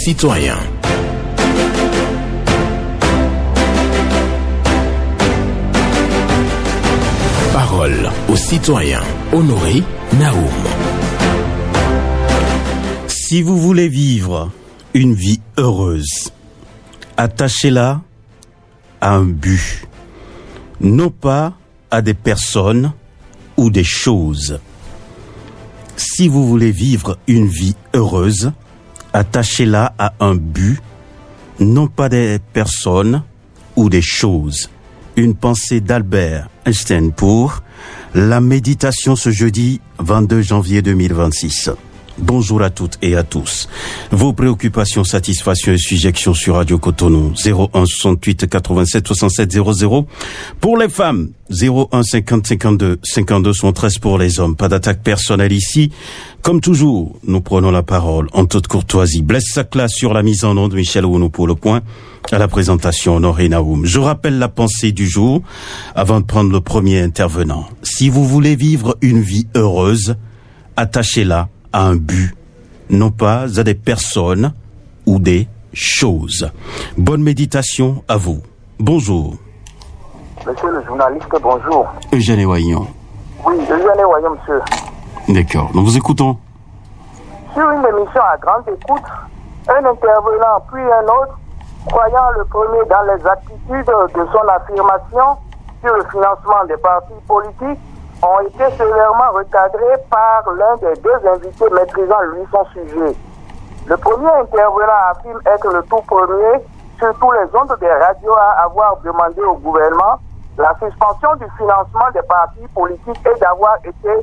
citoyens. Parole aux citoyens. Honoré Naoum. Si vous voulez vivre une vie heureuse, attachez-la à un but, non pas à des personnes ou des choses. Si vous voulez vivre une vie heureuse, attachez-la à un but, non pas des personnes ou des choses. Une pensée d'Albert Einstein pour la méditation ce jeudi 22 janvier 2026. Bonjour à toutes et à tous. Vos préoccupations, satisfactions et suggestions sur Radio Cotonou 01 68 87 67 00 pour les femmes, 01 50 52 52 73 pour les hommes. Pas d'attaque personnelle ici. Comme toujours, nous prenons la parole en toute courtoisie. Blaise Sacla sur la mise en onde, Michel Ounou pour le point. À la présentation, Honoré Naoum. Je rappelle la pensée du jour avant de prendre le premier intervenant. Si vous voulez vivre une vie heureuse, attachez-la à un but, non pas à des personnes ou des choses. Bonne méditation à vous. Bonjour. Monsieur le journaliste, bonjour. Eugène Wayon. Oui, Eugène Wayon, monsieur. D'accord, nous vous écoutons. Sur une émission à grande écoute, un intervenant puis un autre, croyant le premier dans les attitudes de son affirmation sur le financement des partis politiques, ont été sévèrement recadrés par l'un des deux invités maîtrisant lui son sujet. Le premier intervenant affirme être le tout premier sur tous les ondes des radios à avoir demandé au gouvernement la suspension du financement des partis politiques et d'avoir été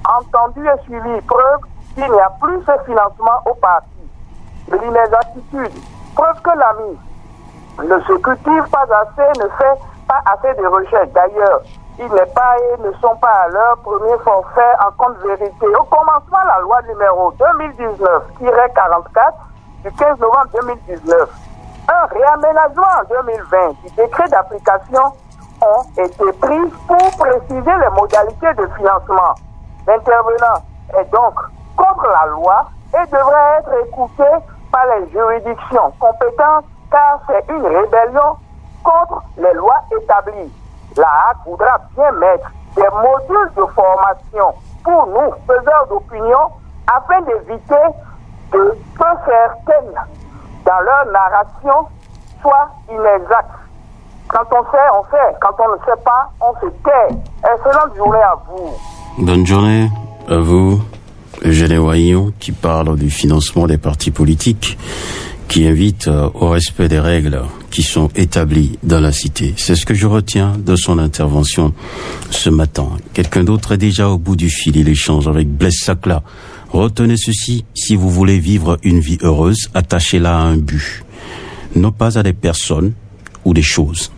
entendu et suivi, preuve qu'il n'y a plus ce financement aux partis. Il dit les attitudes, preuve que l'ami ne se cultive pas assez, ne fait pas assez de recherches. D'ailleurs, ils ne sont pas à leur premier forfait en compte vérité. Au commencement, la loi numéro 2019-44 du 15 novembre 2019, un réaménagement en 2020 du décret d'application ont été prises pour préciser les modalités de financement. L'intervenant est donc contre la loi et devrait être écouté par les juridictions compétentes car c'est une rébellion contre les lois établies. La HAC voudra bien mettre des modules de formation pour nous, faiseurs d'opinion, afin d'éviter que certaines, dans leur narration, soient inexactes. Quand on sait, on fait. Quand on ne sait pas, on se tait. Excellente journée à vous. Bonne journée à vous, Eugène Wayon, qui parle du financement des partis politiques, qui invite au respect des règles qui sont établies dans la cité. C'est ce que je retiens de son intervention ce matin. Quelqu'un d'autre est déjà au bout du fil. Il échange avec Blaise Sacla. Retenez ceci, si vous voulez vivre une vie heureuse, attachez-la à un but, non pas à des personnes ou des choses.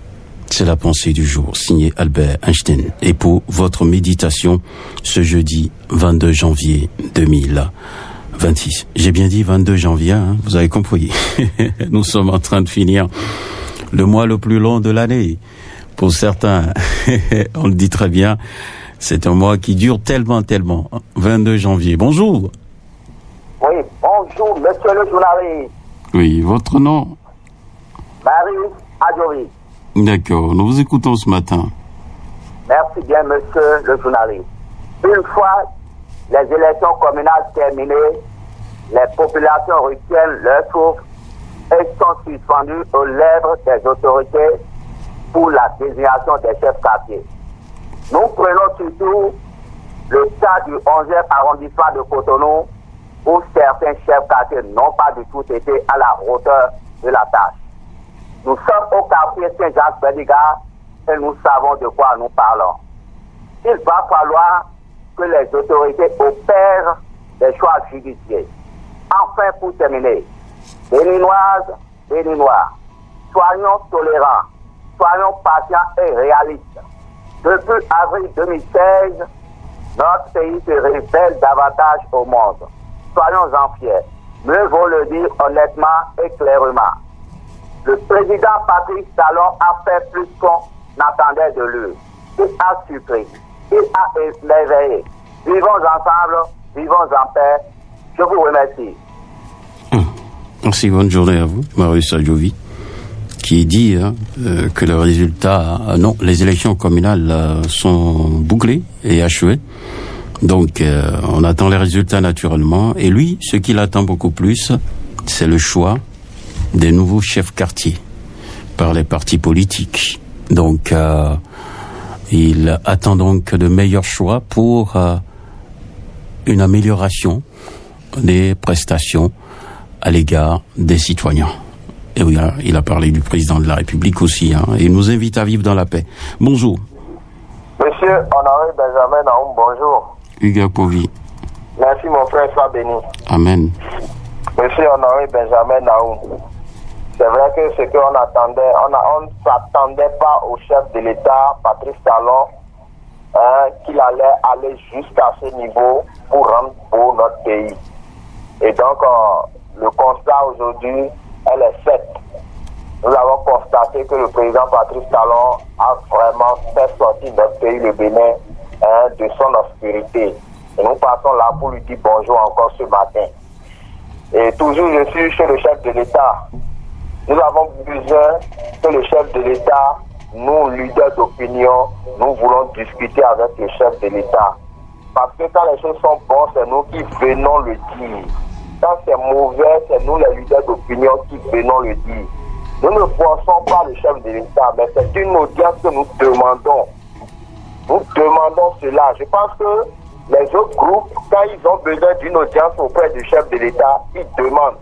C'est la pensée du jour, signé Albert Einstein. Et pour votre méditation, ce jeudi 22 janvier 2026. J'ai bien dit 22 janvier, hein, vous avez compris. Nous sommes en train de finir le mois le plus long de l'année. Pour certains, on le dit très bien, c'est un mois qui dure tellement. 22 janvier. Bonjour. Oui, bonjour, monsieur le journaliste. Oui, votre nom? Marie Adjori. D'accord, nous vous écoutons ce matin. Merci bien, monsieur le journaliste. Une fois les élections communales terminées, les populations retiennent leur souffle et sont suspendues aux lèvres des autorités pour la désignation des chefs quartiers. Nous prenons surtout le cas du 11e arrondissement de Cotonou, où certains chefs quartiers n'ont pas du tout été à la hauteur de la tâche. Nous sommes au quartier Saint-Jacques-Bédiga et nous savons de quoi nous parlons. Il va falloir que les autorités opèrent des choix judiciaires. Enfin, pour terminer, Béninoises, Béninois, soyons tolérants, soyons patients et réalistes. Depuis avril 2016, notre pays se révèle davantage au monde. Soyons-en fiers. Mieux vaut le dire honnêtement et clairement. Le président Patrice Talon a fait plus qu'on attendait de lui. Il a surpris. Il a émerveillé. Vivons ensemble, vivons en paix. Je vous remercie. Merci, bonne journée à vous, Marius Adjovi, qui dit que le résultat, les élections communales sont bouclées et achevées. Donc, on attend les résultats naturellement. Et lui, ce qu'il attend beaucoup plus, c'est le choix des nouveaux chefs quartiers par les partis politiques. Donc, il attend donc de meilleurs choix pour une amélioration des prestations à l'égard des citoyens. Et oui, il a parlé du président de la République aussi, et il nous invite à vivre dans la paix. Bonjour. Monsieur Honoré Benjamin Naoum, bonjour. Hugues Povy. Merci mon frère, sois béni. Amen. Monsieur Honoré Benjamin Naoum, c'est vrai que ce qu'on attendait, on ne s'attendait pas au chef de l'État, Patrice Talon, qu'il allait aller jusqu'à ce niveau pour rendre beau notre pays. Et donc, le constat aujourd'hui, elle est faite. Nous avons constaté que le président Patrice Talon a vraiment fait sortir notre pays, le Bénin, de son obscurité. Et nous passons là pour lui dire bonjour encore ce matin. Et toujours, je suis chez le chef de l'État. Nous avons besoin que le chef de l'État, nous, leaders d'opinion, nous voulons discuter avec le chef de l'État. Parce que quand les choses sont bonnes, c'est nous qui venons le dire. Quand c'est mauvais, c'est nous les leaders d'opinion qui venons le dire. Nous ne forçons pas le chef de l'État, mais c'est une audience que nous demandons. Nous demandons cela. Je pense que les autres groupes, quand ils ont besoin d'une audience auprès du chef de l'État, ils demandent.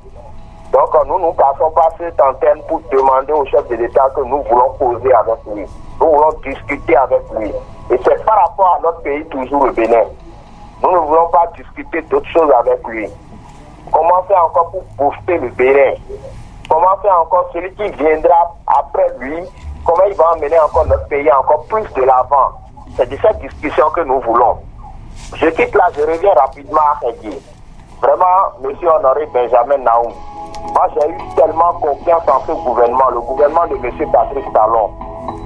Donc nous passons par cette antenne pour demander au chef de l'État que nous voulons causer avec lui. Nous voulons discuter avec lui. Et c'est par rapport à notre pays, toujours le Bénin. Nous ne voulons pas discuter d'autres choses avec lui. Comment faire encore pour booster le Bénin? Comment faire encore celui qui viendra après lui? Comment il va emmener encore notre pays encore plus de l'avant? C'est de cette discussion que nous voulons. Je quitte là, je reviens rapidement à Kédié. Vraiment, monsieur Honoré Benjamin Naoum, moi j'ai eu tellement confiance en ce gouvernement, le gouvernement de monsieur Patrice Talon,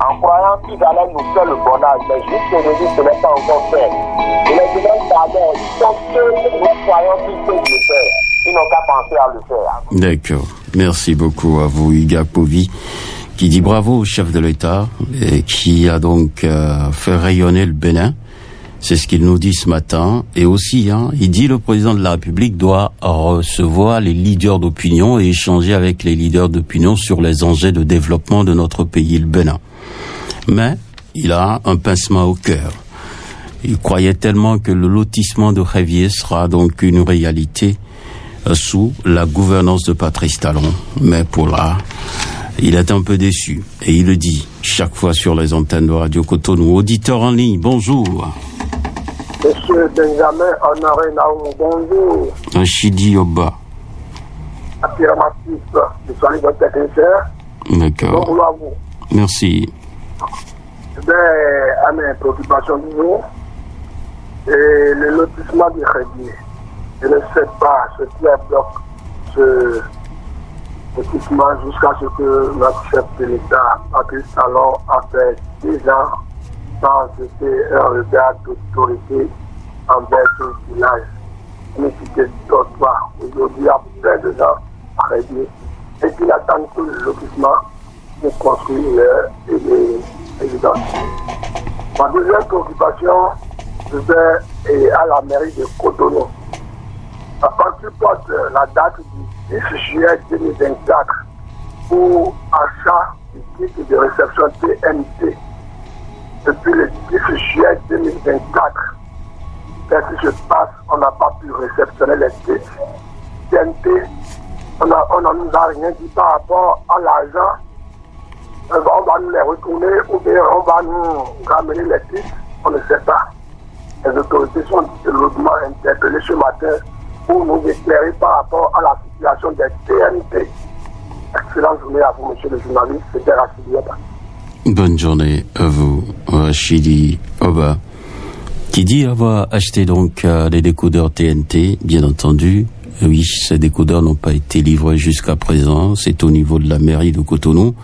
en croyant qu'ils allaient nous faire le bonheur, mais jusqu'aujourd'hui ce n'est pas encore fait. Et les gouvernements Talon, ils sont ceux que nous croyons qu'ils peuvent le faire. Ils n'ont qu'à penser à le faire. D'accord. Merci beaucoup à vous, Hugues Povy, qui dit bravo au chef de l'État et qui a donc fait rayonner le Bénin. C'est ce qu'il nous dit ce matin. Et aussi, il dit le président de la République doit recevoir les leaders d'opinion et échanger avec les leaders d'opinion sur les enjeux de développement de notre pays, le Bénin. Mais il a un pincement au cœur. Il croyait tellement que le lotissement de Révier sera donc une réalité sous la gouvernance de Patrice Talon. Mais pour là, il est un peu déçu. Et il le dit chaque fois sur les antennes de Radio Cotonou. Auditeur en ligne, bonjour. Monsieur Benjamin Honoré Naoum, bonjour. Chidi Oba. Affirmatif, je salue votre technicien. D'accord. Bonjour à vous. Merci. Je vais à mes préoccupations du jour. Et le lotissement du Rédier. Je ne sais pas ce qui bloque ce lotissement jusqu'à ce que notre chef de l'État, Patrice Talon, a fait 10 ans sans jeter un regard d'autorité envers ce village. Une cité dortoir. Aujourd'hui, il y a plein de gens à Rédier. Et qu'il attend tout le lotissement pour construire les résidences. Ma deuxième préoccupation, je vais à la mairie de Cotonou. À partir de la date du 10 juillet 2024 pour achat du titre de réception TNT. Depuis le 10 juillet 2024, qu'est-ce qui se passe? On n'a pas pu réceptionner les titres TNT. On ne nous a rien dit par rapport à l'argent. On va nous les retourner ou bien on va nous ramener les titres. On ne sait pas. Les autorités sont lourdement interpellées ce matin pour nous éclairer par rapport à la situation des TNT. Excellente journée à vous, monsieur le journaliste. C'était Rachidi Oba. Bonne journée à vous, Rachidi Oba, qui dit avoir acheté donc des décodeurs TNT, bien entendu. Oui, ces décodeurs n'ont pas été livrés jusqu'à présent. C'est au niveau de la mairie de Cotonou.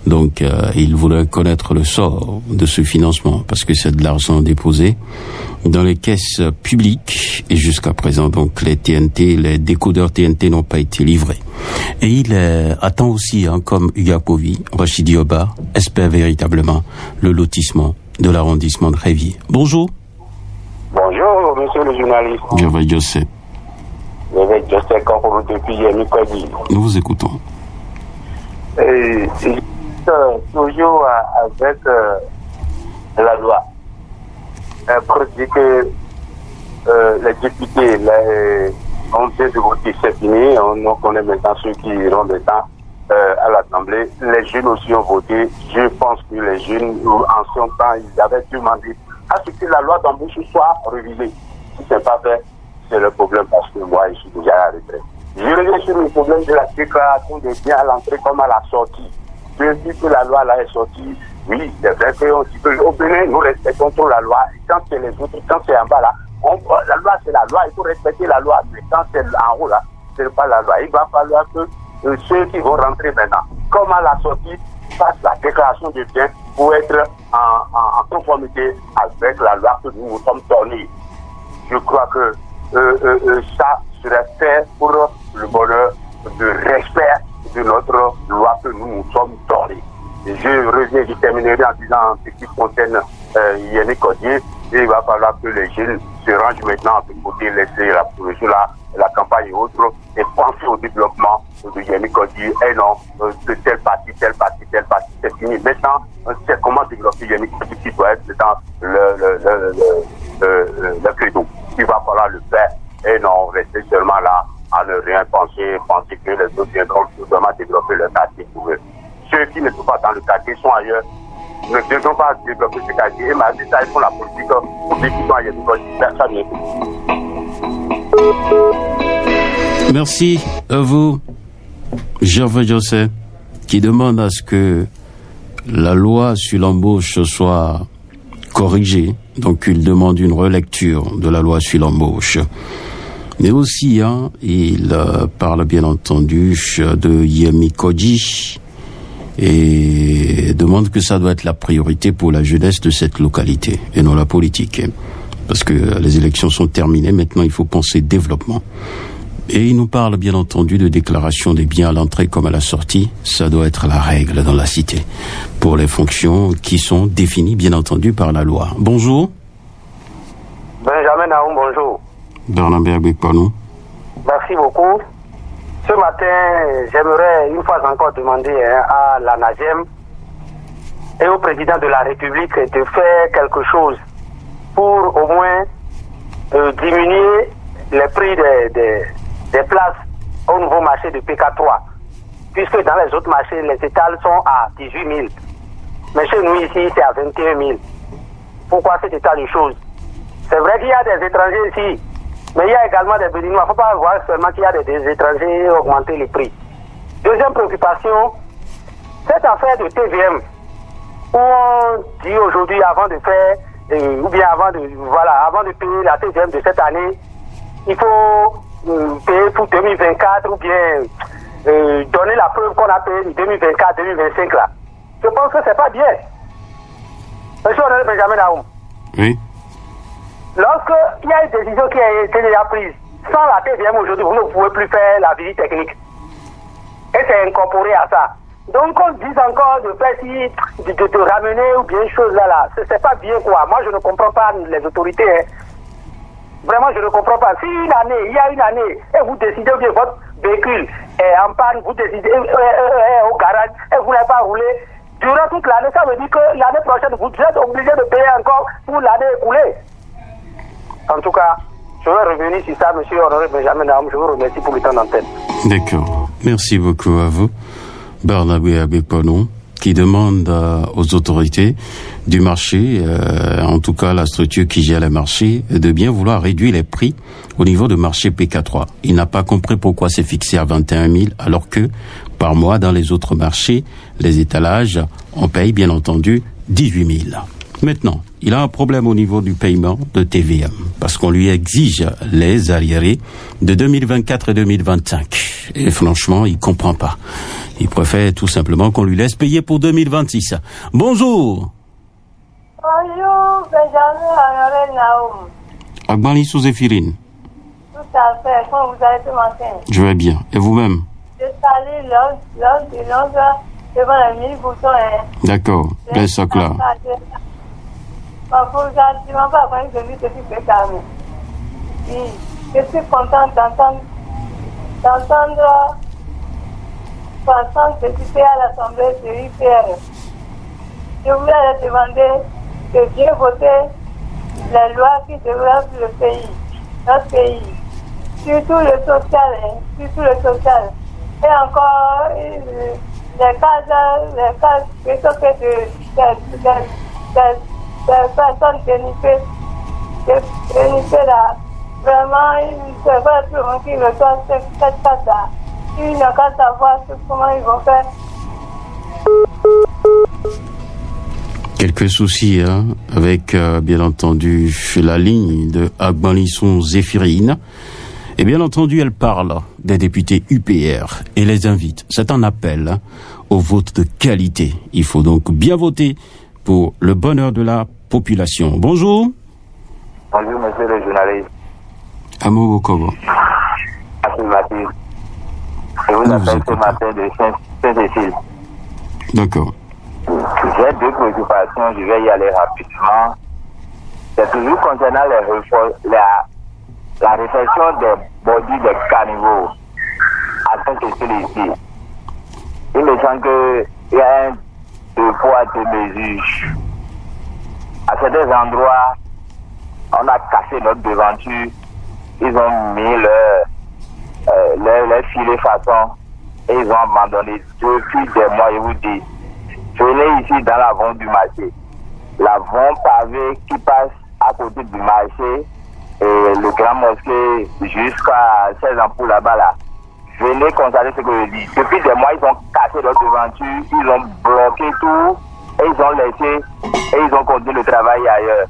Donc, il voudrait connaître le sort de ce financement parce que c'est de l'argent déposé dans les caisses publiques et jusqu'à présent, donc, les décodeurs TNT n'ont pas été livrés. Et il attend aussi, comme Ugapovi, Rachidi Oba, espère véritablement le lotissement de l'arrondissement de Révier. Bonjour. Bonjour, monsieur le journaliste. Gervais Joseph. Gervais Joseph, Kokoro depuis Yemi Kodi. Nous vous écoutons. Toujours avec la loi. Pour dire que les députés ont fait de voter, c'est fini. On connaît maintenant ceux qui iront maintenant à l'Assemblée. Les jeunes aussi ont voté. Je pense que les jeunes, en son temps, ils avaient demandé à ce que la loi d'embauche soit révisée. Si ce n'est pas fait, c'est le problème parce que moi, je suis déjà à la retraite. Je reviens sur le problème de la déclaration des biens à l'entrée comme à la sortie. Depuis que la loi là est sortie, oui, c'est vrai qu'on dit qu'au Bénin, nous respectons trop la loi. Et quand c'est les autres, quand c'est en bas là, la loi c'est la loi, il faut respecter la loi. Mais quand c'est en haut là, c'est pas la loi. Il va falloir que ceux qui vont rentrer maintenant, comme à la sortie, fassent la déclaration de biens pour être en conformité avec la loi que nous sommes donnés. Je crois que ça serait fait pour le bonheur de respect de notre loi que nous sommes donnés. Et je terminerai en disant ce qui concerne Yannick Codier, et il va falloir que les jeunes se rangent maintenant de côté, laisser la campagne et autres, et penser au développement de Yannick Codier, et non de telle partie, c'est fini. Maintenant, c'est comment développer Yannick Codier qui doit être dans le credo. Il va falloir le faire, et non rester seulement là à ne rien penser que les autres viendront vraiment développer le quartier pour eux. Ceux qui ne sont pas dans le quartier sont ailleurs, ne devons pas développer ce quartier. Et malgré ça, ils font la politique pour des qui sont ailleurs. Personne n'est. Merci à vous, Gervais Joseph, qui demande à ce que la loi sur l'embauche soit corrigée. Donc, il demande une relecture de la loi sur l'embauche. Mais aussi, il parle bien entendu de Yemi Kodi et demande que ça doit être la priorité pour la jeunesse de cette localité et non la politique. Parce que les élections sont terminées, maintenant il faut penser développement. Et il nous parle bien entendu de déclaration des biens à l'entrée comme à la sortie. Ça doit être la règle dans la cité pour les fonctions qui sont définies bien entendu par la loi. Bonjour. Benjamin Naoum, bonjour. Bernard Bekpanou. Merci beaucoup. Ce matin, j'aimerais une fois encore demander à la NAGEM et au président de la République de faire quelque chose pour au moins diminuer les prix des places au nouveau marché de PK3. Puisque dans les autres marchés, les étals sont à 18 000. Mais chez nous ici, c'est à 21 000. Pourquoi cet état de choses? C'est vrai qu'il y a des étrangers ici, mais il y a également des Béninois. Il ne faut pas voir seulement qu'il y a des étrangers augmenter les prix. Deuxième préoccupation, cette affaire de TVM, où on dit aujourd'hui, avant de faire, ou bien avant de payer la TVM de cette année, il faut payer pour 2024 ou bien donner la preuve qu'on a payé de 2024-2025 là. Je pense que c'est pas bien. Monsieur Honoré Benjamin Naoum. Oui. Lorsqu'il y a une décision qui a été déjà prise, sans la TVM aujourd'hui, vous ne pouvez plus faire la visite technique. Et c'est incorporé à ça. Donc on dit encore de faire de ramener ou bien une chose là. C'est pas bien quoi. Moi je ne comprends pas les autorités. Vraiment je ne comprends pas. Si il y a une année, et vous décidez bien votre véhicule est en panne, vous décidez au garage et vous n'avez pas roulé, durant toute l'année, ça veut dire que l'année prochaine, vous êtes obligé de payer encore pour l'année écoulée. En tout cas, je vais revenir sur ça, monsieur Honoré Benjamin Naoum. Je vous remercie pour le temps d'antenne. D'accord. Merci beaucoup à vous. Barnabé Abekpanou, qui demande aux autorités du marché, en tout cas la structure qui gère les marchés, de bien vouloir réduire les prix au niveau de marché PK3. Il n'a pas compris pourquoi c'est fixé à 21 000, alors que par mois, dans les autres marchés, les étalages, on paye bien entendu 18 000. Maintenant, il a un problème au niveau du paiement de TVA, parce qu'on lui exige les arriérés de 2024 et 2025. Et franchement, il comprend pas. Il préfère tout simplement qu'on lui laisse payer pour 2026. Bonjour. Bonjour, Benjamin Honoré Naoum. Agbani sous Zéphirine. Tout à fait, comment vous allez ce matin? Je vais bien. Et vous-même? Je salue l'homme de l'homme devant les 1000 boutons. D'accord, les sacs là. Pour gentiment pas avoir de vie depuis que calme. Je suis contente d'entendre 60 députés à l'Assemblée de l'UPR. Je voulais demander de bien voter les lois qui développent le pays, notre pays, surtout le social, Et encore, les cas plutôt que des personnes dénigrées là. Vraiment, c'est vrai tout le monde qui reçoit cette case-là. Ils n'ont qu'à savoir comment ils vont faire. Quelques soucis avec, bien entendu, la ligne de Agbanlisson Zéphirine. Et bien entendu, elle parle des députés UPR et les invite. C'est un appel au vote de qualité. Il faut donc bien voter pour le bonheur de la population. Bonjour. Bonjour, monsieur le journaliste. Amo Bokobo. Affirmatif. Je vous appelle ce matin de Saint-Cécile. D'accord. J'ai deux préoccupations, je vais y aller rapidement. C'est toujours concernant la réflexion des bodies des caniveaux à Saint-Cécile ici. Il me semble qu'il y a deux poids, deux mesures. À certains endroits, on a cassé notre devanture. Ils ont mis leur filet façon et ils ont abandonné depuis des mois, je vous dis. Venez ici dans l'avant du marché. L'avant pavé qui passe à côté du marché et le grand mosquée jusqu'à 16 ampoules là-bas là. Venez constater ce que je dis. Depuis des mois, ils ont cassé leur devanture, ils ont bloqué tout et ils ont laissé et ils ont continué le travail ailleurs.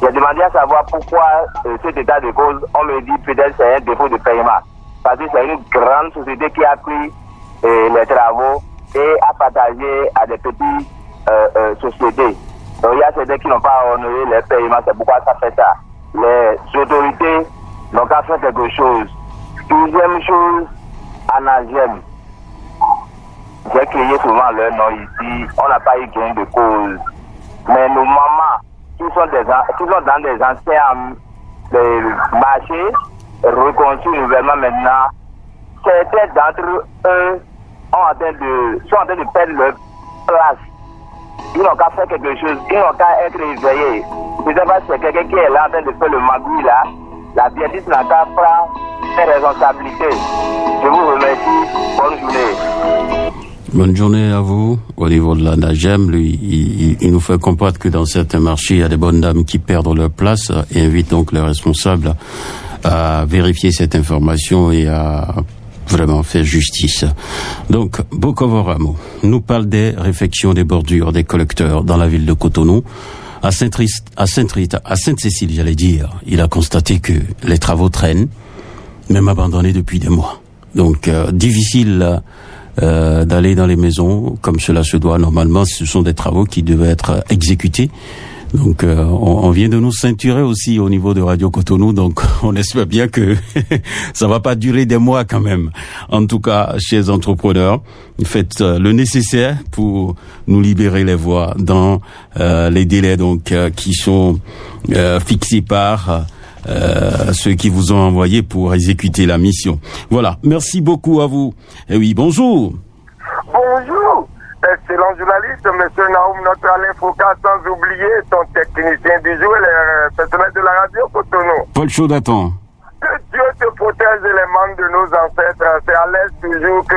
J'ai demandé à savoir pourquoi cet état de cause, on me dit peut-être c'est un défaut de paiement. Parce que c'est une grande société qui a pris les travaux et a partagé à des petites sociétés. Donc il y a certains qui n'ont pas honoré les paiements, c'est pourquoi ça fait ça. Les autorités n'ont qu'à faire quelque chose. Deuxième chose, Anagem. J'ai crié souvent leur nom ici, on n'a pas eu gain de cause. Mais nos mamans, qui sont dans des anciens marchés, reconstruits nouvellement maintenant, certains d'entre eux sont en train de perdre leur place. Ils n'ont qu'à faire quelque chose, ils n'ont qu'à être éveillés. Je ne sais pas si c'est quelqu'un qui est là en train de faire le magouille là. La bientiste n'a qu'à prendre ses responsabilités. Je vous remercie. Bonne journée. Bonne journée à vous. Au niveau de la Nagem, lui, il nous fait comprendre que dans certains marchés, il y a des bonnes dames qui perdent leur place et invite donc les responsables à vérifier cette information et à vraiment faire justice. Donc, Bokovo Ramo nous parle des réfections des bordures des collecteurs dans la ville de Cotonou. À Sainte-Cécile, j'allais dire, il a constaté que les travaux traînent, même abandonnés depuis des mois. Donc, difficile d'aller dans les maisons comme cela se doit. Normalement, ce sont des travaux qui devaient être exécutés. Donc, on vient de nous ceinturer aussi au niveau de Radio Cotonou. Donc, on espère bien que ça va pas durer des mois quand même. En tout cas, chers entrepreneurs, faites le nécessaire pour nous libérer les voies dans les délais donc qui sont fixés par ceux qui vous ont envoyé pour exécuter la mission. Voilà. Merci beaucoup à vous. Et oui, bonjour. Bonjour. Excellent journaliste, M. Naoum, notre Alain Foucault, sans oublier son technicien du jour et le personnel de la radio Cotonou. Paul Chaudaton. Que Dieu te protège les membres de nos ancêtres. C'est à l'aise toujours que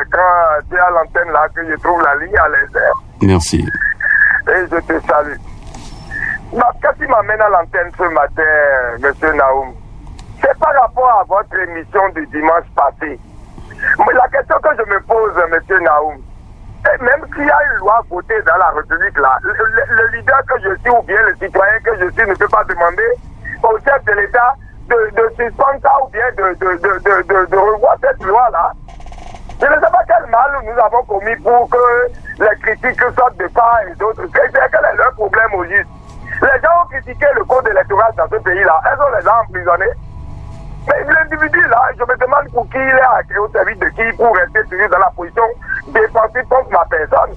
quand tu es à l'antenne là, que je trouve la ligne à l'aise. Merci. Et je te salue. Qu'est-ce qui m'amène à l'antenne ce matin, M. Naoum? C'est par rapport à votre émission du dimanche passé. Mais la question que je me pose, M. Naoum, Et même s'il y a une loi votée dans la République, là, le leader que je suis ou bien le citoyen que je suis ne peut pas demander au chef de l'État de suspendre ça ou bien de revoir cette loi-là. Je ne sais pas quel mal nous avons commis pour que les critiques sortent de part et d'autre. Quel est leur problème au juste? Les gens ont critiqué le code électoral dans ce pays-là. Elles ont les gens emprisonnés. Mais l'individu là, je me demande pour qui il est au service de qui pour rester toujours dans la position défensive contre ma personne.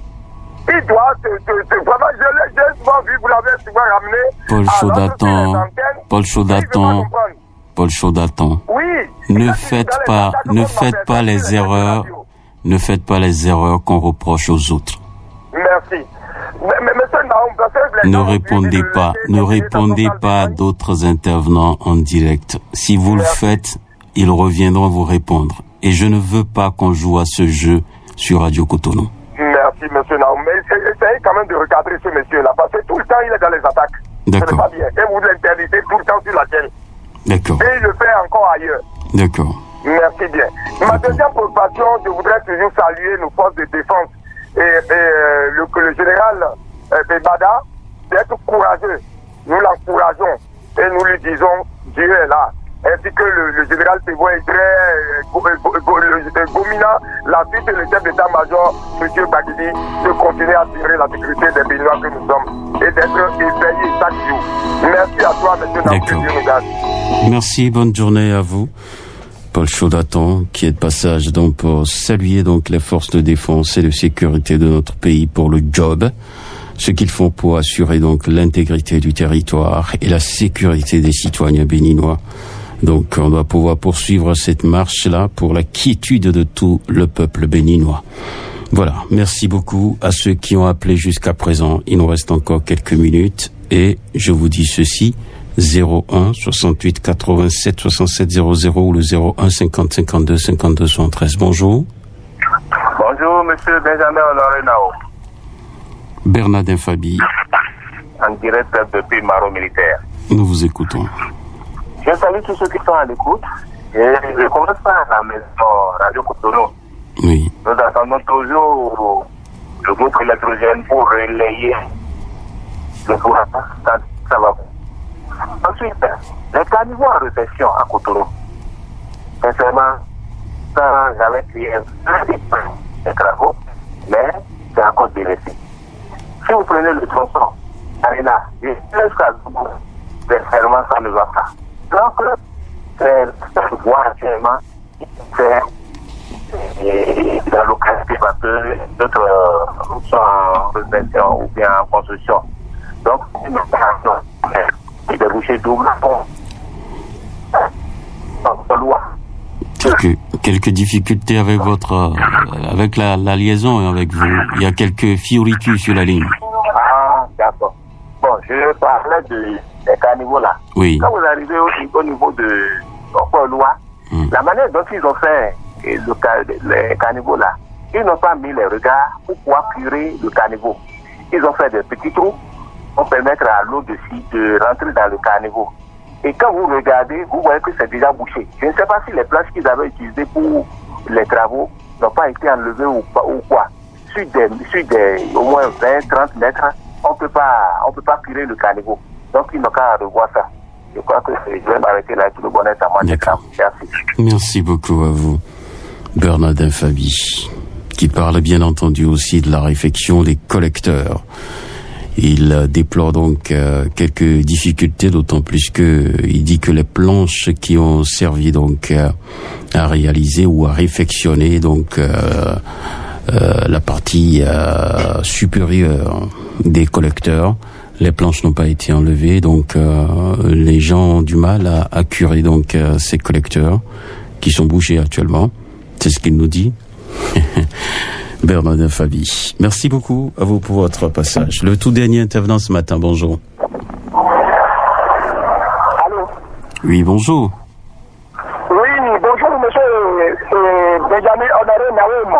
Il doit vraiment, je l'ai souvent vu, vous l'avez souvent ramené. Paul Chaudatan. Oui. Ne faites pas les erreurs qu'on reproche aux autres. Merci. Mais monsieur Naoum, parce que ne répondez pas à d'autres intervenants en direct. Si vous le faites, ils reviendront vous répondre. Et je ne veux pas qu'on joue à ce jeu sur Radio Cotonou. Merci, monsieur Naoum. Mais essayez quand même de recadrer ce monsieur-là, parce que tout le temps, il est dans les attaques. D'accord. Ce n'est pas bien. Et vous l'interdisez tout le temps sur la chaîne. D'accord. Et il le fait encore ailleurs. D'accord. Merci bien. Ma deuxième préoccupation, je voudrais toujours saluer nos forces de défense et le général Bada d'être courageux. Nous l'encourageons et nous lui disons Dieu est là. Ainsi que le général Thévo est très Gomina, la suite et le chef d'état-major, M. Bagidi, de continuer à assurer la sécurité des Béninois que nous sommes et d'être éveillés chaque jour. Merci à toi, M. Naoum. Merci, bonne journée à vous. Paul Chaudatan, qui est de passage donc pour saluer donc les forces de défense et de sécurité de notre pays pour le job, ce qu'ils font pour assurer donc l'intégrité du territoire et la sécurité des citoyens béninois. Donc on doit pouvoir poursuivre cette marche-là pour la quiétude de tout le peuple béninois. Voilà, merci beaucoup à ceux qui ont appelé jusqu'à présent. Il nous reste encore quelques minutes et je vous dis ceci, 01 68 87 67 00 ou le 01 50 52 52 73. Bonjour. Bonjour, monsieur Benjamin Honoré Nao. Bernardin Fabi. En direct depuis Maro Militaire. Nous vous écoutons. Je salue tous ceux qui sont à l'écoute. Et je commence par la maison Radio Cotonou. Oui. Nous attendons toujours le groupe électrogène pour relayer le courant. Ça va. Ensuite, les caniveaux en réflexion à Cotonou. Sincèrement, ça, j'avais crié des travaux, mais c'est encore délaissé. Si vous prenez le tronçon, Arena, jusqu'à Zoubou, vraiment, ça ne va pas. Donc, c'est voie actuellement, c'est la localité parce que d'autres sont en réflexion ou bien en construction. Donc, une opération qui débouchait double en loi. Quelques difficultés avec avec la liaison avec vous. Il y a quelques fioritures sur la ligne. Ah, d'accord. Bon, je parlais des caniveaux là. Oui. Quand vous arrivez au niveau de loi, la manière dont ils ont fait les caniveaux là, ils n'ont pas mis les regards pour pouvoir curer le caniveau. Ils ont fait des petits trous pour permettre à l'eau de rentrer dans le caniveau. Et quand vous regardez, vous voyez que c'est déjà bouché. Je ne sais pas si les planches qu'ils avaient utilisées pour les travaux n'ont pas été enlevées ou quoi. Sur des au moins 20-30 mètres, on peut pas curer le caniveau. Donc ils n'ont qu'à revoir ça. Je crois que je vais m'arrêter là tout le bonheur à moi. D'accord. Merci. Merci beaucoup à vous, Bernardin Fabi, qui parle bien entendu aussi de la réfection des collecteurs. Il déplore donc quelques difficultés, d'autant plus que il dit que les planches qui ont servi donc à réaliser ou à réfectionner donc la partie supérieure des collecteurs, les planches n'ont pas été enlevées, donc les gens ont du mal à curer donc ces collecteurs qui sont bouchés actuellement. C'est ce qu'il nous dit. Bernardin Fabi. Merci beaucoup à vous pour votre passage. Le tout dernier intervenant ce matin, bonjour. Allô? Oui, bonjour. Oui, bonjour, monsieur Benjamin Honoré Naoum.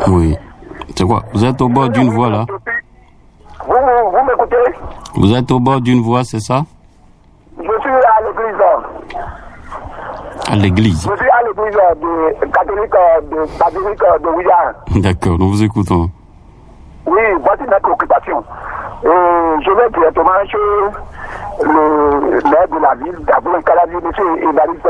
Oui. C'est quoi? Vous êtes au bord d'une voie, là? Vous m'écoutez? Vous êtes au bord d'une voie, c'est ça? Je suis à l'église. À l'église? Je suis à l'église catholique de Ouya. D'accord, nous vous écoutons. Oui, voici notre préoccupation. Et je vais directement chez le maire de la ville, d'abord un Calabi, M. Évariste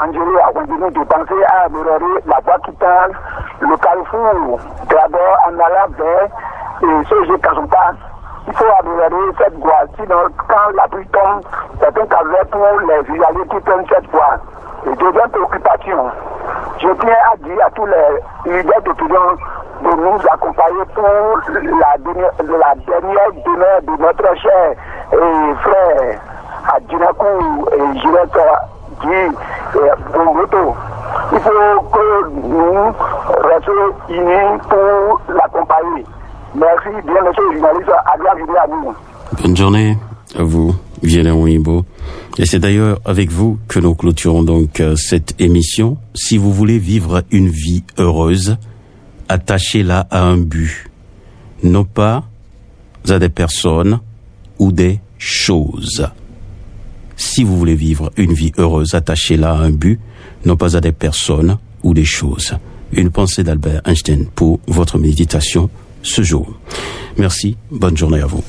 Angelo Awandino, de penser à améliorer la voie qui tend le carrefour, d'abord en allant vers CG Kazumpa. Il faut améliorer cette voie, sinon quand la pluie tombe, c'est un calvaire pour les usagers qui prennent cette voie. Et deuxième préoccupation, je tiens à dire à tous les leaders d'opinion de nous accompagner pour la dernière demeure de notre cher frère Adjinakou et Jirek Bongoto. Il faut que nous restions unis pour l'accompagner. Merci bien, monsieur le journaliste. Agréable à vous. Bonne journée à vous, Violain Wimbo. Et c'est d'ailleurs avec vous que nous clôturons donc cette émission. Si vous voulez vivre une vie heureuse, attachez-la à un but, non pas à des personnes ou des choses. Si vous voulez vivre une vie heureuse, attachez-la à un but, non pas à des personnes ou des choses. Une pensée d'Albert Einstein pour votre méditation ce jour. Merci, bonne journée à vous.